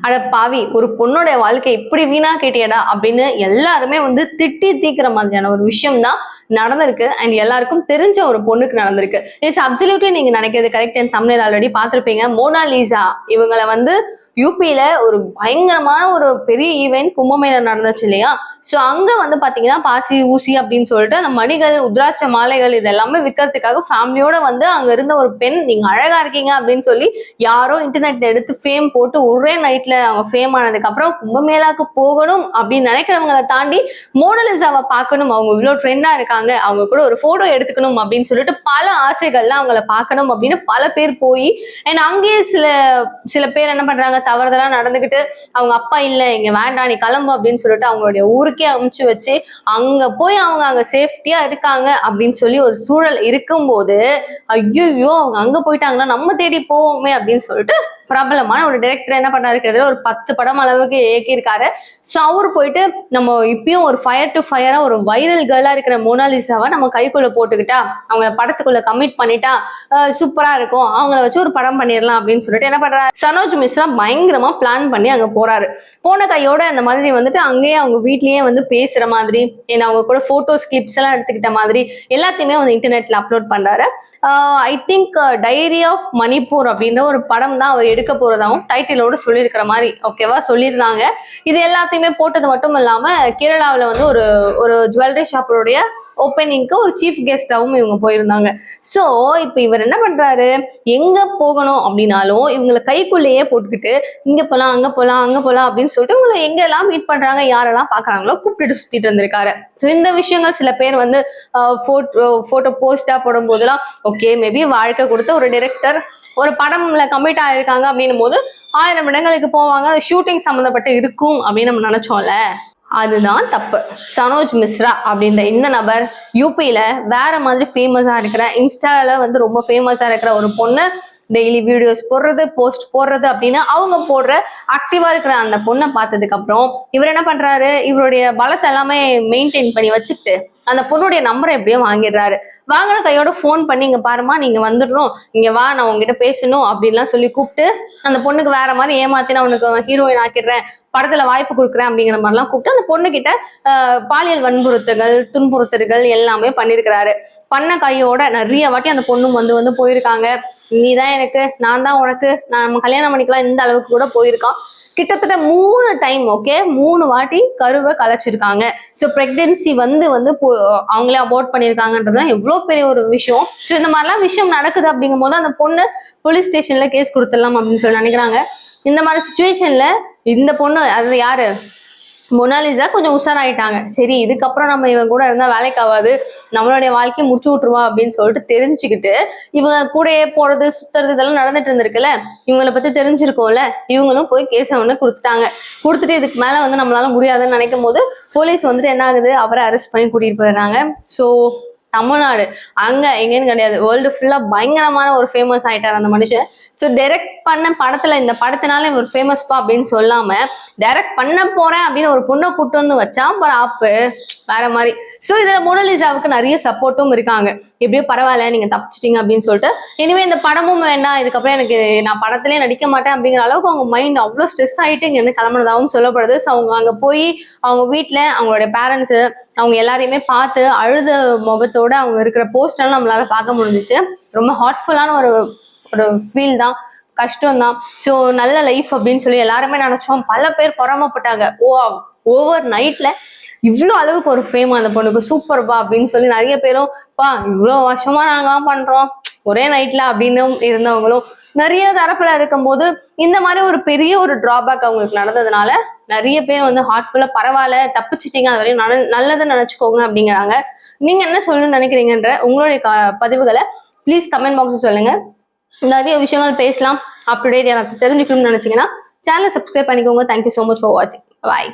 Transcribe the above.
அட பாவி, ஒரு பொண்ணோட வாழ்க்கை இப்படி வீணா கேட்டியடா அப்படின்னு எல்லாருமே வந்து திட்டி தீக்கிற மாதிரியான ஒரு விஷயம் தான் நடந்திருக்கு. அண்ட் எல்லாருக்கும் தெரிஞ்ச ஒரு பொண்ணுக்கு நடந்திருக்கு. இட்ஸ் அப்சல்யூட்லி நீங்க நினைக்கிறது கரெக்ட். என் தமிழ் ஆல்ரெடி பார்த்திருப்பீங்க. மோனாலிசா இவங்களை வந்து யூபியில ஒரு பயங்கரமான ஒரு பெரிய ஈவென்ட் கும்பமேளா நடந்துச்சு இல்லையா? ஸோ அங்க வந்து பாத்தீங்கன்னா பாசி ஊசி அப்படின்னு சொல்லிட்டு அந்த மணிகள், உத்ராட்ச மாலைகள் இது எல்லாமே விற்கிறதுக்காக ஃபேமிலியோட வந்து அங்க இருந்த ஒரு பெண் நீங்க அழகா இருக்கீங்க அப்படின்னு சொல்லி யாரோ இன்டர்நெட்ல எடுத்து ஃபேம் போட்டு ஒரே நைட்ல அவங்க ஃபேம் ஆனதுக்கு அப்புறம் கும்பமேளாக்கு போகணும் அப்படின்னு நினைக்கிறவங்களை தாண்டி மோனலிசாவை பார்க்கணும், அவங்க இவ்வளவு ட்ரெண்டா இருக்காங்க, அவங்க கூட ஒரு போட்டோ எடுத்துக்கணும் அப்படின்னு சொல்லிட்டு பல ஆசைகள்ல அவங்கள பார்க்கணும் அப்படின்னு பல பேர் போய் அண்ட் அங்கேயே சில பேர் என்ன பண்றாங்க, தவறுதலா நடந்துகிட்டு அவங்க அப்பா இல்ல இங்க வேண்டாம் நீ கிளம்பு அப்படின்னு சொல்லிட்டு அவங்களுடைய ஊருக்கே அமுச்சு வச்சு அங்க போய் அவங்க அங்க சேஃப்டியா இருக்காங்க அப்படின்னு சொல்லி ஒரு சூழல் இருக்கும்போது ஐயோ அவங்க அங்க போயிட்டாங்கன்னா நம்ம தேடி போவோமே அப்படின்னு சொல்லிட்டு பிரபலமான ஒரு டைரக்டர் என்ன பண்ணாரு, கிட்டத்தட்ட ஒரு 10 படம் அளவுக்கு இயக்கியிருக்காரு. ஸோ அவரு போயிட்டு நம்ம இப்பயும் ஒரு ஃபயர் டு ஃபயரா ஒரு வைரல் கேர்ளா இருக்கிற மோனாலிசாவை நம்ம கைக்குள்ள போட்டுக்கிட்டா அவங்க படத்துக்குள்ள கமிட் பண்ணிட்டா சூப்பரா இருக்கும், அவங்கள வச்சு ஒரு படம் பண்ணிடலாம் அப்படின்னு சொல்லிட்டு என்ன பண்றாரு, சனோஜ் மிஸ்ரா பயங்கரமா பிளான் பண்ணி அங்க போறாரு. போன கையோட அந்த மாதிரி வந்துட்டு அங்கேயே அவங்க வீட்லயே வந்து பேசுற மாதிரி ஏன்னா அவங்க கூட போட்டோஸ் கிளிப்ஸ் எல்லாம் எடுத்துக்கிட்ட மாதிரி எல்லாத்தையுமே வந்து இன்டர்நெட்ல அப்லோட் பண்றாரு. I think diary of Manipur அப்படின்ற ஒரு படம் தான் அவர் எடுக்க போறதாவும் டைட்டிலோட சொல்லியிருக்கிற மாதிரி ஓகேவா சொல்லியிருந்தாங்க. இது எல்லாத்தையுமே போட்டது மட்டும் இல்லாம கேரளாவில் வந்து ஒரு ஜுவல்லரி ஷாப்போடைய ஓப்பனிங்க்கு ஒரு சீஃப் கெஸ்டாவும் இவங்க போயிருந்தாங்க. ஸோ இப்போ இவர் என்ன பண்றாரு, எங்க போகணும் அப்படின்னாலும் இவங்களை கைக்குள்ளேயே போட்டுக்கிட்டு இங்க போலாம் அங்க போலாம் அங்க போலாம் அப்படின்னு சொல்லிட்டு இவங்களை எங்கெல்லாம் மீட் பண்றாங்க யாரெல்லாம் பாக்குறாங்களோ கூப்பிட்டு சுத்திட்டு இருந்திருக்காரு. ஸோ இந்த விஷயங்கள் சில பேர் வந்து போட்டோ போஸ்டா போடும் போதெல்லாம் ஓகே மேபி வாழ்க்கை கொடுத்த ஒரு டைரக்டர் ஒரு படம்ல கமிட் ஆயிருக்காங்க அப்படின்னும் போது 1000 இடங்களுக்கு போவாங்க, ஷூட்டிங் சம்மந்தப்பட்டு இருக்கும் அப்படின்னு நம்ம நினைச்சோம்ல, அதுதான் தப்பு. சனோஜ் மிஸ்ரா அப்படின்ற இந்த நபர் யூபியில வேற மாதிரி ஃபேமஸா இருக்கிற இன்ஸ்டால வந்து ரொம்ப ஃபேமஸா இருக்கிற ஒரு பொண்ணு டெய்லி வீடியோஸ் போடுறது போஸ்ட் போடுறது அப்படின்னு அவங்க போடுற ஆக்டிவா இருக்கிற அந்த பொண்ணை பார்த்ததுக்கு அப்புறம் இவர் என்ன பண்றாரு, இவருடைய பலத்தை எல்லாமே மெயின்டைன் பண்ணி வச்சுக்கிட்டு அந்த பொண்ணுடைய நம்பரை எப்படியோ வாங்கிடுறாரு. வாங்கின கையோட ஃபோன் பண்ணி இங்க பாருமா நீங்க வந்துடணும், இங்க வா நான் உங்ககிட்ட பேசணும் அப்படின்லாம் சொல்லி கூப்பிட்டு அந்த பொண்ணுக்கு வேற மாதிரி ஏமாத்தி நான் உனக்கு ஹீரோயின் ஆக்கிடுறேன், படத்துல வாய்ப்பு கொடுக்குறேன் அப்படிங்கிற மாதிரிலாம் கூப்பிட்டு அந்த பொண்ணு கிட்ட பாலியல் வன்புறுத்துகள் துன்புறுத்தல்கள் எல்லாமே பண்ணிருக்கிறாரு. பண்ண கையோட நிறைய வாட்டி அந்த பொண்ணும் வந்து போயிருக்காங்க, நீதான் எனக்கு நான் தான் உனக்கு நம்ம கல்யாணம் பண்ணிக்கலாம் இந்த அளவுக்கு கூட போயிருக்கான். கிட்டத்தட்ட 3 டைம் ஓகே 3 வாட்டி கருவை கலைச்சிருக்காங்க. ஸோ பிரெக்னன்சி வந்து அவங்களே அபோர்ட் பண்ணியிருக்காங்கன்றதுதான் எவ்வளோ பெரிய ஒரு விஷயம். ஸோ இந்த மாதிரிலாம் விஷயம் நடக்குது அப்படிங்கும் போது அந்த பொண்ணு போலீஸ் ஸ்டேஷன்ல கேஸ் கொடுத்துடலாம் அப்படின்னு சொல்லி நினைக்கிறாங்க. இந்த மாதிரி சுச்சுவேஷன்ல இந்த பொண்ணு அது யாரு மொனாலிசா கொஞ்சம் உஷாராயிட்டாங்க. சரி இதுக்கப்புறம் நம்ம இவங்க கூட இருந்தா வேலைக்கு ஆகாது, நம்மளுடைய வாழ்க்கையை முடிச்சு விட்டுருவா அப்படின்னு சொல்லிட்டு தெரிஞ்சுக்கிட்டு இவங்க கூடயே போறது சுத்துறது இதெல்லாம் நடந்துட்டு இருந்திருக்குல்ல, இவங்களை பத்தி தெரிஞ்சிருக்கோம்ல, இவங்களும் போய் கேஸை வந்து கொடுத்துட்டு இதுக்கு மேல வந்து நம்மளால முடியாதுன்னு நினைக்கும் போது போலீஸ் வந்துட்டு என்ன ஆகுது, அவரை அரெஸ்ட் பண்ணி கூட்டிட்டு போயிடுறாங்க. ஸோ தமிழ்நாடு அங்க எங்கேன்னு கிடையாது, வேர்ல்டு ஃபுல்லா பயங்கரமான ஒரு ஃபேமஸ் ஆயிட்டார் அந்த மனுஷன். ஸோ டைரக்ட் பண்ண படத்துல இந்த படத்தினால ஒரு ஃபேமஸ்பா அப்படின்னு சொல்லாம டைரக்ட் பண்ண போறேன் அப்படின்னு ஒரு பொண்ணை கூட்டு வந்து வச்சா ஆப்பு வேற மாதிரி. ஸோ இதுல மோனாலிசாவுக்கு நிறைய சப்போர்ட்டும் இருக்காங்க, எப்படியோ பரவாயில்ல நீங்க தப்பிச்சிட்டீங்க அப்படின்னு சொல்லிட்டு இனிமே இந்த படமும் வேண்டாம் இதுக்கப்புறம் எனக்கு நான் படத்திலே நடிக்க மாட்டேன் அப்படிங்கிற அளவுக்கு அவங்க மைண்ட் அவ்வளோ ஸ்ட்ரெஸ் ஆயிட்டு இங்க இருந்து கிளம்புனதாகவும் சொல்லப்படுது. ஸோ அவங்க அங்க போய் அவங்க வீட்டுல அவங்களுடைய பேரண்ட்ஸ் அவங்க எல்லாரையுமே பார்த்து அழுத முகத்தோட அவங்க இருக்கிற போஸ்டர்லாம் நம்மளால பார்க்க முடிஞ்சிச்சு. ரொம்ப ஹார்ட்ஃபுல்லான ஒரு ஃபீல் தான், கஷ்டம் தான். ஸோ நல்ல லைஃப் அப்படின்னு சொல்லி எல்லாருமே நினைச்சோம். பல பேர் பொறாமப்பட்டாங்க, ஓவர் நைட்ல இவ்வளோ அளவுக்கு ஒரு ஃபேம் அந்த பொண்ணுக்கு சூப்பர்பா அப்படின்னு சொல்லி நிறைய பேரும் பா இவ்வளோ வருஷமா நாங்களாம் பண்றோம் ஒரே நைட்ல அப்படின்னு இருந்தவங்களும் நிறைய தரப்புல இருக்கும் போது இந்த மாதிரி ஒரு பெரிய ஒரு டிராபேக் அவங்களுக்கு நடந்ததுனால நிறைய பேர் வந்து ஹார்ட்ஃபுல்லா பரவாயில்ல தப்பிச்சிட்டீங்க அது வரையும் நல்லதுன்னு நினைச்சுக்கோங்க அப்படிங்கிறாங்க. நீங்க என்ன சொல்லணும்னு நினைக்கிறீங்கன்ற உங்களுடைய பதிவுகளை ப்ளீஸ் கமெண்ட் பாக்ஸ் சொல்லுங்க. நிறைய விஷயங்கள் பேசலாம், அப் டு டேட் எனக்கு தெரிஞ்சுக்கணும்னு நினைச்சீங்கன்னா சேனலை சப்ஸ்கிரைப் பண்ணிக்கோங்க. தேங்க்யூ ஸோ மச் ஃபார் வாட்சிங். பாய்.